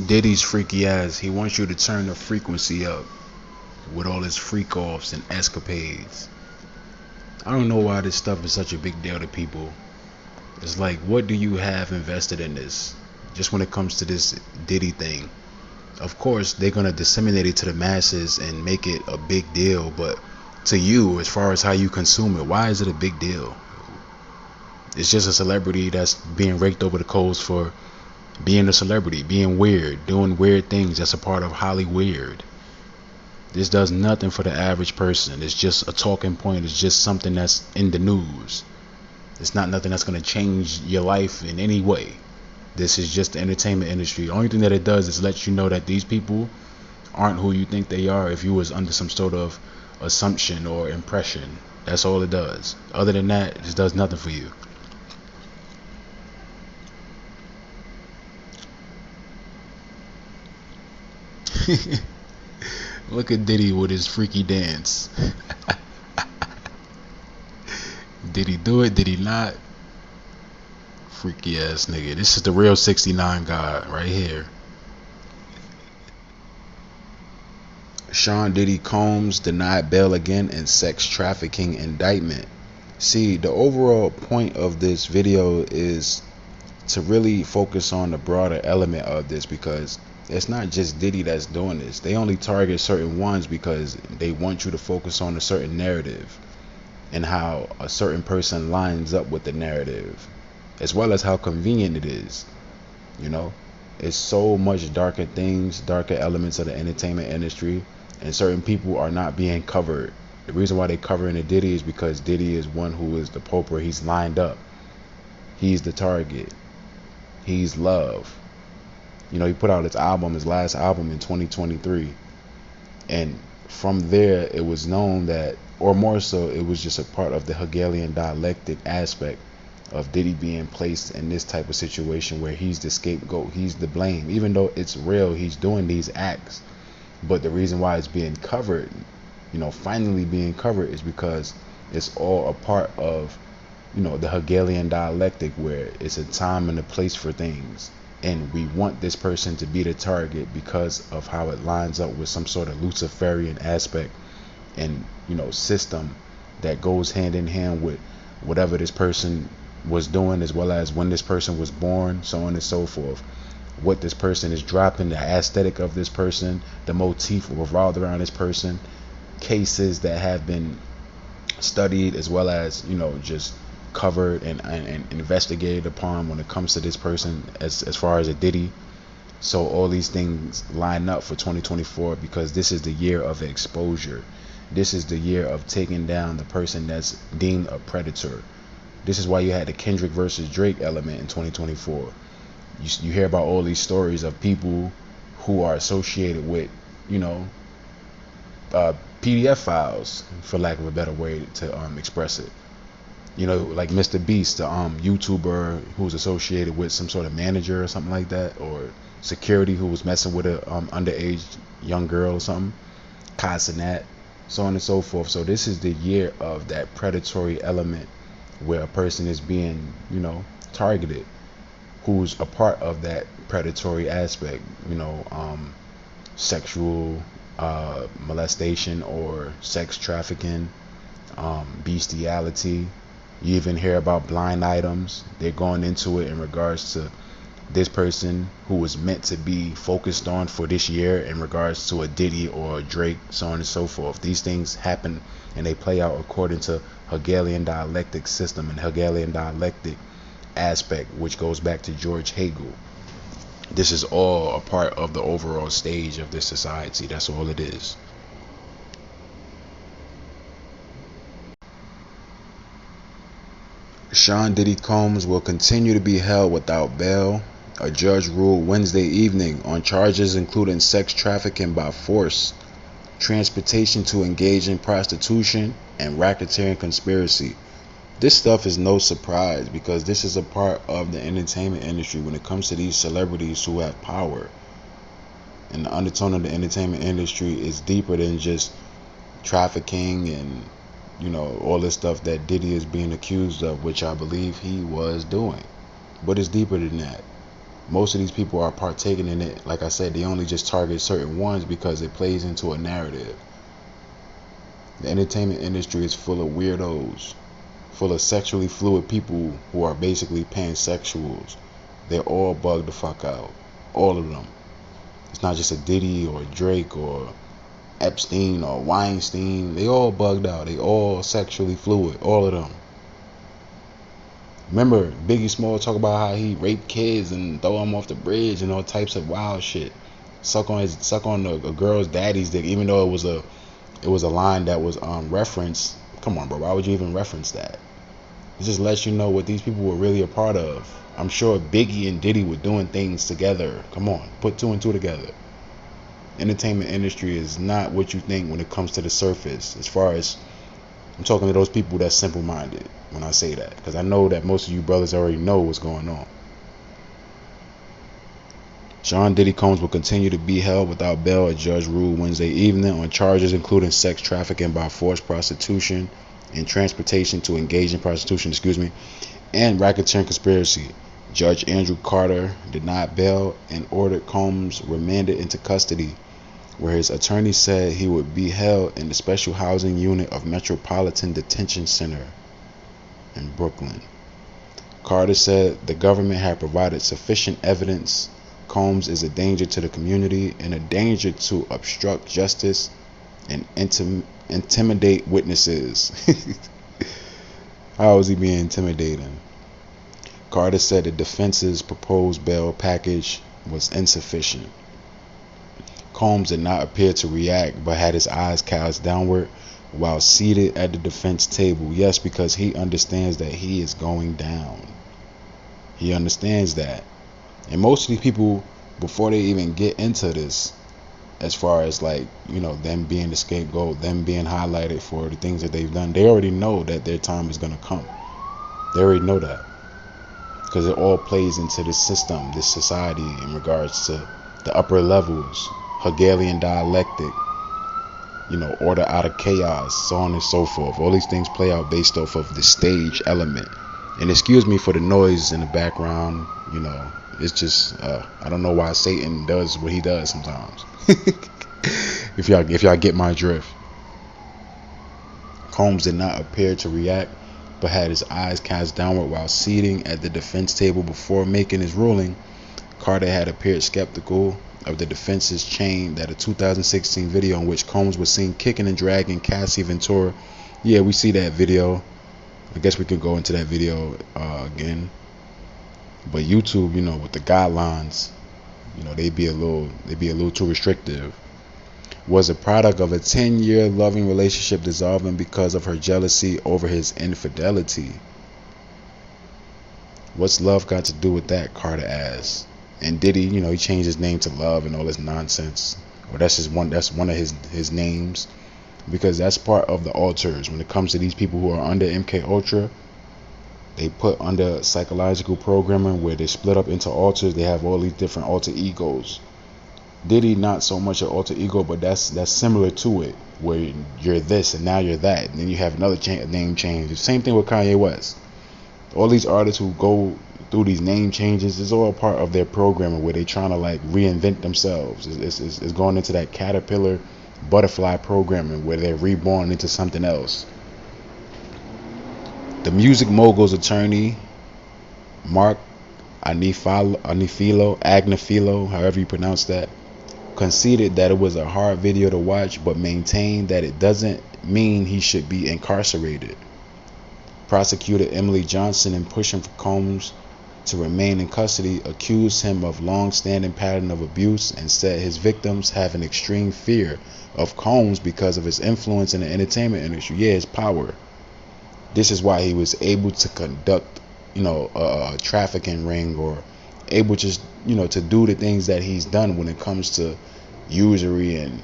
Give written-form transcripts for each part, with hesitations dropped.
Diddy's freaky ass. He wants you to turn the frequency up with all his freak offs and escapades. I don't know why this stuff is such a big deal to people. It's like, what do you have invested in this? Just when it comes to this Diddy thing. Of course, they're gonna disseminate it to the masses and make it a big deal, but to you, as far as how you consume it, why is it a big deal? It's just a celebrity that's being raked over the coals for being a celebrity, being weird, doing weird things. That's a part of Hollywood. This does nothing for the average person. It's just a talking point. It's just something that's in the news. It's not nothing that's going to change your life in any way. This is just the entertainment industry. The only thing that it does is let you know that these people aren't who you think they are if you was under some sort of assumption or impression. That's all it does. Other than that, it just does nothing for you. Look at Diddy with his freaky dance. Did he do it? Did he not? Freaky ass nigga. This is the real 69 guy right here. Sean Diddy Combs denied bail again in sex trafficking indictment. See, the overall point of this video is to really focus on the broader element of this, because it's not just Diddy that's doing this. They only target certain ones because they want you to focus on a certain narrative and how a certain person lines up with the narrative, as well as how convenient it is. You know, it's so much darker things, darker elements of the entertainment industry, and certain people are not being covered. The reason why they covering the Diddy is because Diddy is one who is the poper. He's lined up. He's the target. He's love. You know, he put out his last album in 2023, and from there it was known that, or more so, it was just a part of the Hegelian dialectic aspect of Diddy being placed in this type of situation where he's the scapegoat, he's the blame, even though it's real, he's doing these acts. But the reason why it's being covered, you know, finally being covered, is because it's all a part of, you know, the Hegelian dialectic, where it's a time and a place for things. And we want this person to be the target because of how it lines up with some sort of Luciferian aspect and, you know, system that goes hand in hand with whatever this person was doing, as well as when this person was born, so on and so forth. What this person is dropping, the aesthetic of this person, the motif revolved around this person, cases that have been studied, as well as, you know, just covered and investigated upon when it comes to this person as far as a Diddy. So all these things line up for 2024 because this is the year of exposure. This is the year of taking down the person that's deemed a predator. This is why you had the Kendrick versus Drake element in 2024. You hear about all these stories of people who are associated with, you know, PDF files, for lack of a better way to express it. You know, like Mr. Beast, the YouTuber who's associated with some sort of manager or something like that, or security who was messing with a underage young girl or something, Casanat, so on and so forth. So this is the year of that predatory element where a person is being, you know, targeted, who's a part of that predatory aspect, you know, sexual molestation or sex trafficking, bestiality. You even hear about blind items. They're going into it in regards to this person who was meant to be focused on for this year in regards to a Diddy or a Drake, so on and so forth. These things happen and they play out according to Hegelian dialectic system and Hegelian dialectic aspect, which goes back to George Hegel. This is all a part of the overall stage of this society. That's all it is. Sean Diddy Combs will continue to be held without bail. A judge ruled Wednesday evening on charges including sex trafficking by force, transportation to engage in prostitution, and racketeering conspiracy. This stuff is no surprise because this is a part of the entertainment industry when it comes to these celebrities who have power. And the undertone of the entertainment industry is deeper than just trafficking and, you know, all this stuff that Diddy is being accused of, which I believe he was doing. But it's deeper than that. most of these people are partaking in it. Like I said, they only just target certain ones because it plays into a narrative. The entertainment industry is full of weirdos, full of sexually fluid people who are basically pansexuals. They're all bugged the fuck out. All of them. It's not just a Diddy or Drake or Epstein or Weinstein. They all bugged out. They all sexually fluid. All of them. Remember, Biggie Small talk about how he raped kids and throw them off the bridge and all types of wild shit. Suck on a girl's daddy's dick, even though it was a line that was referenced. Come on, bro. Why would you even reference that? It just lets you know what these people were really a part of. I'm sure Biggie and Diddy were doing things together. Come on, put two and two together. Entertainment industry is not what you think when it comes to the surface. As far as I'm talking to those people that's simple-minded when I say that, because I know that most of you brothers already know what's going on. Sean Diddy Combs will continue to be held without bail, a judge ruled Wednesday evening, on charges including sex trafficking by forced prostitution and transportation to engage in prostitution, and racketeering conspiracy. Judge Andrew Carter denied bail and ordered Combs remanded into custody, where his attorney said he would be held in the special housing unit of Metropolitan Detention Center in Brooklyn. Carter said the government had provided sufficient evidence Combs is a danger to the community and a danger to obstruct justice and intimidate witnesses. How is he being intimidating? Carter said the defense's proposed bail package was insufficient. Combs did not appear to react, but had his eyes cast downward while seated at the defense table. Yes, because he understands that he is going down. He understands that. And most of these people, before they even get into this, as far as like, them being the scapegoat, them being highlighted for the things that they've done, they already know that their time is going to come. They already know that. Because it all plays into this system, this society, in regards to the upper levels, Hegelian dialectic, order out of chaos, so on and so forth. All these things play out based off of the stage element. And excuse me for the noise in the background, it's just, I don't know why Satan does what he does sometimes. If y'all get my drift. Combs did not appear to react, but had his eyes cast downward while seating at the defense table before making his ruling. Carter had appeared skeptical of the defense's chain that a 2016 video in which Combs was seen kicking and dragging Cassie Ventura. Yeah, we see that video. I guess we could go into that video again. But YouTube, with the guidelines, they be a little too restrictive. Was a product of a 10-year loving relationship dissolving because of her jealousy over his infidelity. What's love got to do with that? Carter asked. And Diddy, he changed his name to Love and all this nonsense. Or that's one of his names, because that's part of the alters. When it comes to these people who are under MK Ultra, they put under psychological programming where they split up into alters. They have all these different alter egos. Diddy, not so much an alter ego, but that's similar to it, where you're this and now you're that, and then you have another name change. The same thing with Kanye West. All these artists who go through these name changes is all part of their programming, where they trying to like reinvent themselves. It's going into that caterpillar butterfly programming where they're reborn into something else. The music mogul's attorney, Mark Agnifilo, however you pronounce that, conceded that it was a hard video to watch, but maintained that it doesn't mean he should be incarcerated. Prosecutor Emily Johnson, in pushing for Combs to remain in custody, accused him of long-standing pattern of abuse and said his victims have an extreme fear of Combs because of his influence in the entertainment industry. Yeah, his power. This is why he was able to conduct, a trafficking ring, or able just, to do the things that he's done when it comes to usury and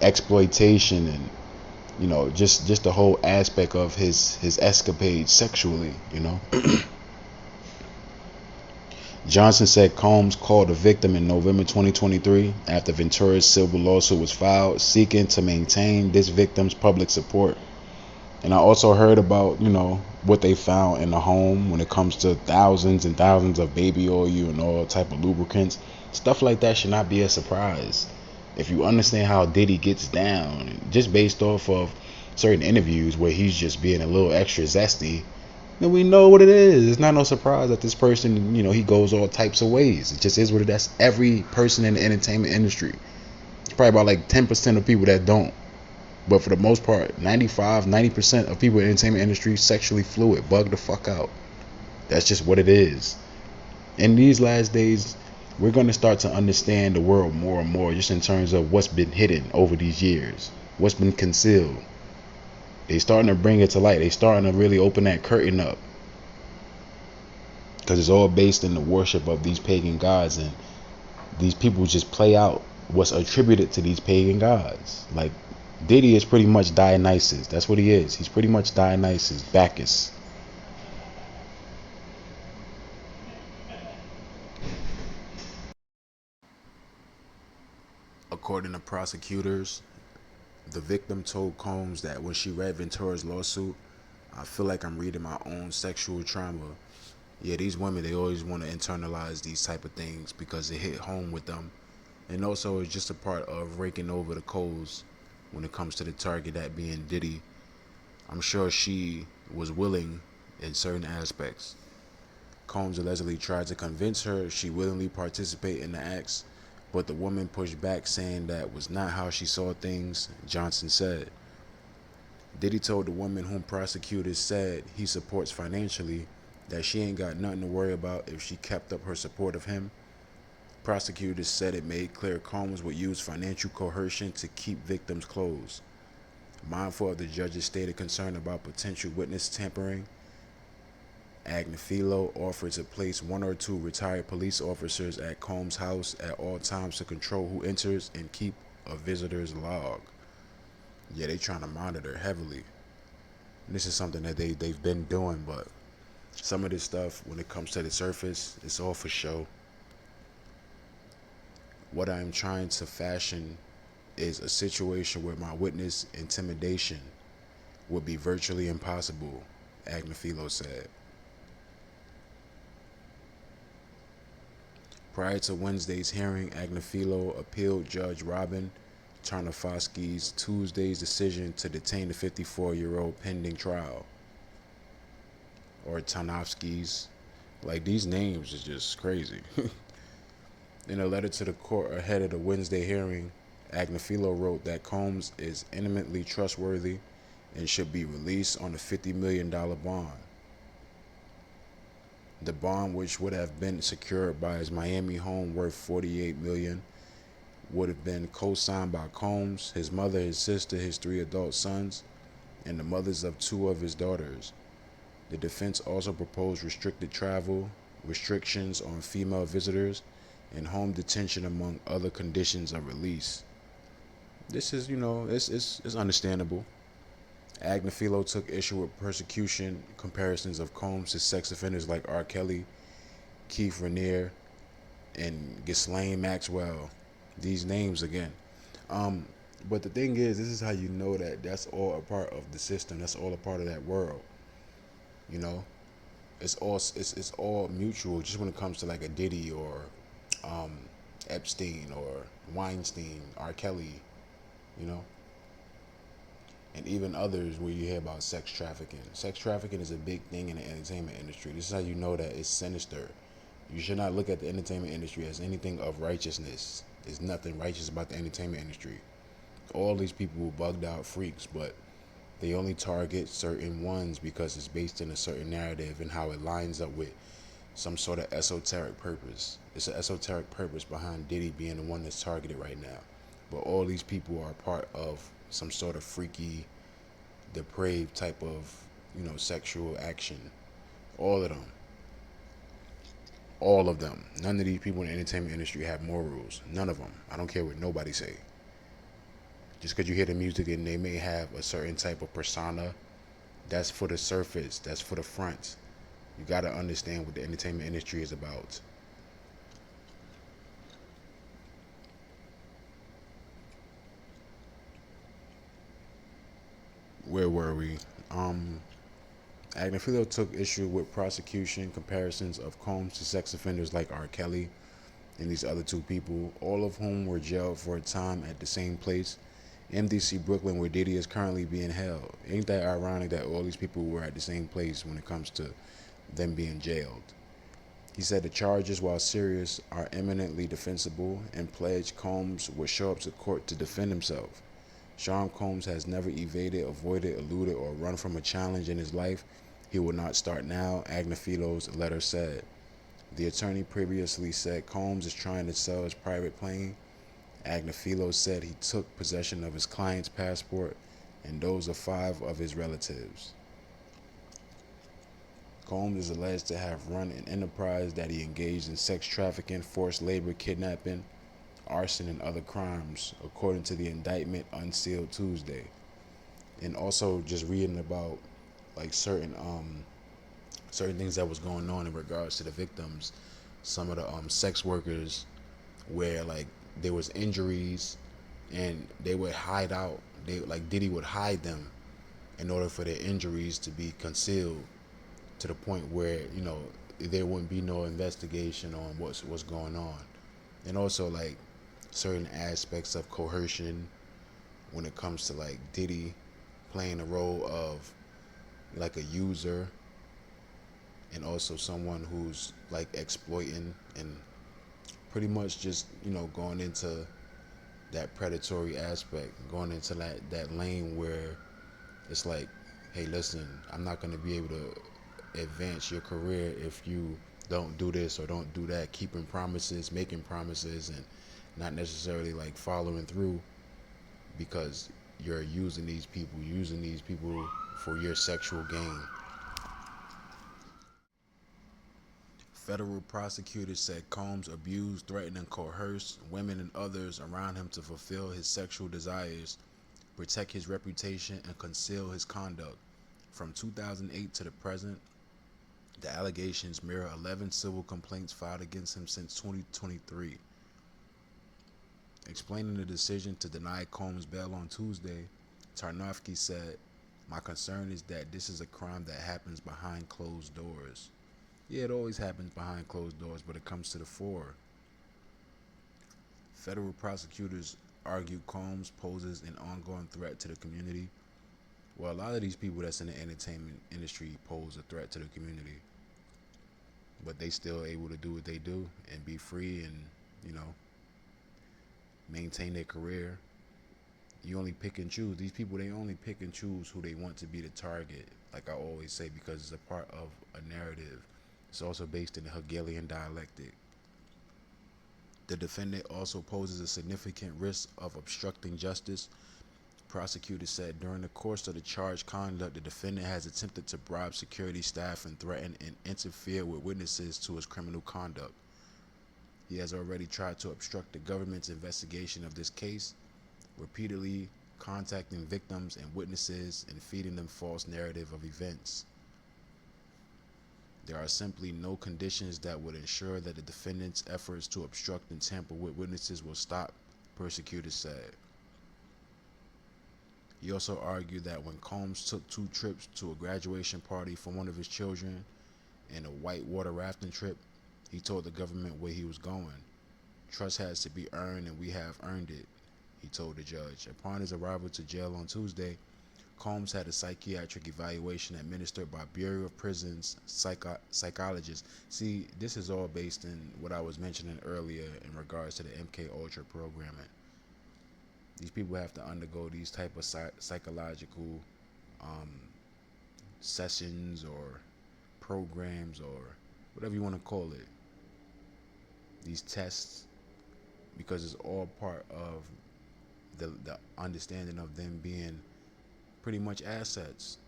exploitation and, just the whole aspect of his escapade sexually, Johnson said Combs called the victim in November 2023 after Ventura's civil lawsuit was filed, seeking to maintain this victim's public support. And I also heard about, what they found in the home when it comes to thousands and thousands of baby oil and all type of lubricants. Stuff like that should not be a surprise. If you understand how Diddy gets down, just based off of certain interviews where he's just being a little extra zesty, then we know what it is. It's not no surprise that this person, he goes all types of ways. It just is what it is. That's every person in the entertainment industry. It's probably about like 10% of people that don't. But for the most part, 90% of people in the entertainment industry sexually fluid. Bug the fuck out. That's just what it is. In these last days, we're going to start to understand the world more and more, just in terms of what's been hidden over these years, what's been concealed. They starting to bring it to light. They starting to really open that curtain up, because it's all based in the worship of these pagan gods, and these people just play out what's attributed to these pagan gods. Like Diddy is pretty much Dionysus. That's what he is. He's pretty much Dionysus, Bacchus. According to prosecutors, the victim told Combs that when she read Ventura's lawsuit, "I feel like I'm reading my own sexual trauma." Yeah, these women, they always want to internalize these type of things because it hit home with them. And also, it's just a part of raking over the coals when it comes to the target, that being Diddy. I'm sure she was willing in certain aspects. Combs allegedly tried to convince her she willingly participate in the acts, but the woman pushed back, saying that was not how she saw things, Johnson said. Diddy told the woman, whom prosecutors said he supports financially, that she ain't got nothing to worry about if she kept up her support of him. Prosecutors said it made clear Combs would use financial coercion to keep victims close. Mindful of the judge's stated concern about potential witness tampering, Agnifilo offered to place one or two retired police officers at Combs' house at all times to control who enters and keep a visitor's log. Yeah, they trying to monitor heavily. And this is something that they've been doing, but some of this stuff, when it comes to the surface, it's all for show. What I am trying to fashion is a situation where my witness intimidation would be virtually impossible, Agnifilo said. Prior to Wednesday's hearing, Agnifilo appealed Judge Robin Tarnofsky's Tuesday's decision to detain the 54-year-old pending trial. Or Tarnofsky's. Like, these names is just crazy. In a letter to the court ahead of the Wednesday hearing, Agnifilo wrote that Combs is eminently trustworthy and should be released on a $50 million bond. The bond, which would have been secured by his Miami home worth $48 million, would have been co-signed by Combs, his mother, his sister, his 3 adult sons, and the mothers of 2 of his daughters. The defense also proposed restricted travel, restrictions on female visitors, and home detention, among other conditions of release. This is, it's understandable. Agnifilo took issue with persecution comparisons of Combs to sex offenders like R. Kelly, Keith Raniere, and Ghislaine Maxwell. These names again. But the thing is, this is how you know that that's all a part of the system. That's all a part of that world. You know, it's all mutual. Just when it comes to like a Diddy or um, Epstein or Weinstein, R. Kelly, you know, and even others where you hear about sex trafficking. Sex trafficking is a big thing in the entertainment industry. This is how you know that it's sinister. You should not look at the entertainment industry as anything of righteousness. There's nothing righteous about the entertainment industry. All these people were bugged out freaks, but they only target certain ones because it's based in a certain narrative and how it lines up with some sort of esoteric purpose. It's an esoteric purpose behind Diddy being the one that's targeted right now. But all these people are part of some sort of freaky, depraved type of, sexual action. All of them. All of them. None of these people in the entertainment industry have morals. None of them. I don't care what nobody say. Just because you hear the music and they may have a certain type of persona, that's for the surface. That's for the front. You got to understand what the entertainment industry is about. Where were we? Agnifilo took issue with prosecution comparisons of Combs to sex offenders like R. Kelly and these other two people, all of whom were jailed for a time at the same place, MDC Brooklyn, where Diddy is currently being held. Ain't that ironic that all these people were at the same place when it comes to them being jailed? He said the charges, while serious, are eminently defensible and pledged Combs would show up to court to defend himself. Sean Combs has never evaded, avoided, eluded, or run from a challenge in his life. He will not start now, Agnafilo's letter said. The attorney previously said Combs is trying to sell his private plane. Agnifilo said he took possession of his client's passport and those of 5 of his relatives. Combs is alleged to have run an enterprise that he engaged in sex trafficking, forced labor, kidnapping, arson, and other crimes, according to the indictment unsealed Tuesday. And also just reading about like certain things that was going on in regards to the victims. Some of the sex workers where like there was injuries and they would hide out. They like Diddy would hide them in order for their injuries to be concealed to the point where there wouldn't be no investigation on what's going on. And also like certain aspects of coercion when it comes to like Diddy playing the role of like a user and also someone who's like exploiting and pretty much just going into that predatory aspect, going into that lane where it's like, hey, listen, I'm not going to be able to advance your career if you don't do this or don't do that, keeping promises, making promises, and not necessarily like following through because you're using these people for your sexual gain. Federal prosecutors said Combs abused, threatened, and coerced women and others around him to fulfill his sexual desires, protect his reputation, and conceal his conduct. From 2008 to the present, the allegations mirror 11 civil complaints filed against him since 2023. Explaining the decision to deny Combs bail on Tuesday, Tarnofsky said, "My concern is that this is a crime that happens behind closed doors." Yeah, it always happens behind closed doors, but it comes to the fore. Federal prosecutors argue Combs poses an ongoing threat to the community. Well, a lot of these people that's in the entertainment industry pose a threat to the community, but they still able to do what they do and be free and maintain their career. You only pick and choose. These people, they only pick and choose who they want to be the target, like I always say, because it's a part of a narrative. It's also based in the Hegelian dialectic. The defendant also poses a significant risk of obstructing justice. Prosecutors said during the course of the charged conduct, the defendant has attempted to bribe security staff and threaten and interfere with witnesses to his criminal conduct. He has already tried to obstruct the government's investigation of this case, repeatedly contacting victims and witnesses and feeding them false narrative of events. There are simply no conditions that would ensure that the defendant's efforts to obstruct and tamper with witnesses will stop, prosecutors said. He also argued that when Combs took 2 trips to a graduation party for one of his children and a whitewater rafting trip, he told the government where he was going. Trust has to be earned and we have earned it, he told the judge. Upon his arrival to jail on Tuesday, Combs had a psychiatric evaluation administered by Bureau of Prisons psychologists. See, this is all based in what I was mentioning earlier in regards to the MK Ultra programming. These people have to undergo these type of psychological sessions or programs or whatever you want to call it. These tests, because it's all part of the understanding of them being pretty much assets.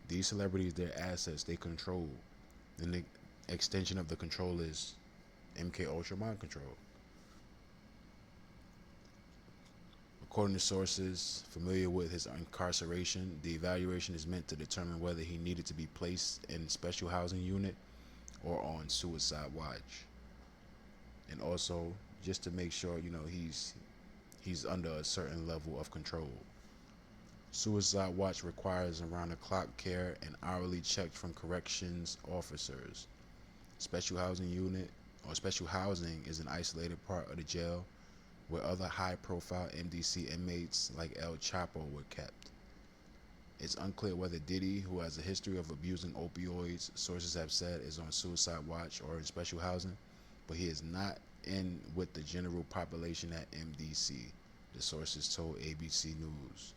These celebrities, they're assets, they control, and the extension of the control is MK Ultra mind control. According to sources familiar with his incarceration, the evaluation is meant to determine whether he needed to be placed in special housing unit or on suicide watch, and also just to make sure he's under a certain level of control. Suicide watch requires around-the-clock care and hourly checks from corrections officers. Special housing is an isolated part of the jail where other high-profile MDC inmates like El Chapo were kept. It's unclear whether Diddy, who has a history of abusing opioids, sources have said is on suicide watch or in special housing, but he is not in with the general population at MDC, the sources told ABC News.